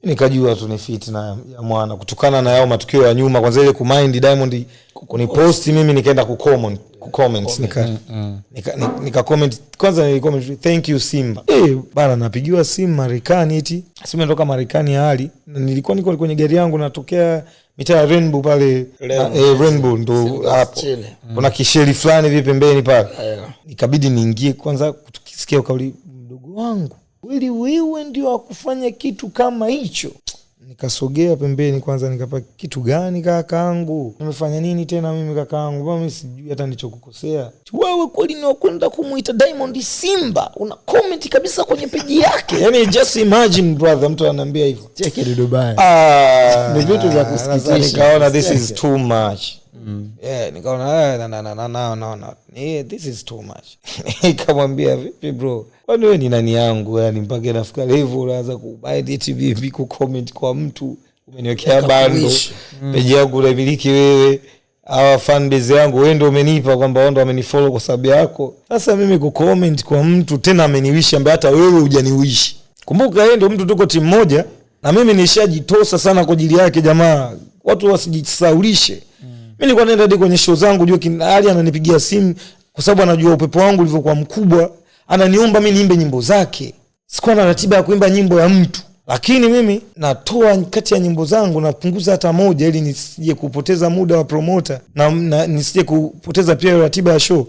nikajua tu ni fitna ya mwana kutokana na yao matukio ya nyuma. Kwanza ile kumind Diamond kunipost mimi nikaenda kucomment nika comment kwanza, nilicomment thank you Simba. Bana napigiwa simu Marekani, eti simu inatoka Marekani ya hali, nilikuwa niko kwenye gari yangu natokea mitaa ya Rainbow pale, Rainbow ndo hapo kuna kisheli fulani hivi pembeni pale. Nikabidi niingie kwanza tukisikia kauli, mdogo wangu kweli wewe ndio akufanya kitu kama hicho? Nikasogea pembeni kwanza nikapa, kitu gani kakaangu? Nimefanya nini tena mimi kakaangu? Baba mimi sijui hata nilichokukosea. Wewe kweli ni wakwenda kumuita Diamond Simba? Una comment kabisa kwenye page yake. Yaani just imagine brother, mtu ananiambia hivyo. Cheke Dubai. Ni vitu vya kusikitisha. Nikaona this is too much. Nikaona no. This is too much. Nikamwambia vipi bro? Kwani wewe ni nani yangu yani mpaka nafika level unaanza kubuy DTV ku comment kwa mtu umeniwekea bando page yangu unamiliki wewe, hawa fan base yangu wewe ndio umenipa kwamba wao ndio wamenifollow kwa sababu yako. Sasa mimi ku comment kwa mtu tena ameniwish ambaye hata wewe hujaniwish. Kumbuka yeye ndio mtu, tuko timu moja na mimi nishajitosa sana kwa ajili yake. Jamaa watu wasijisaulishe. Mimi nilikuwa naenda hadi kwenye show zangu, jua hali ananipigia simu kwa sababu anajua upepo wangu ulivyokuwa mkubwa, ananiomba mimi niimbe nyimbo zake. Sikuwa na ratiba ya kuimba nyimbo ya mtu, lakini mimi natoa kati ya nyimbo zangu napunguza hata moja ili nisije kupoteza muda wa promoter na nisije kupoteza pia ratiba ya show.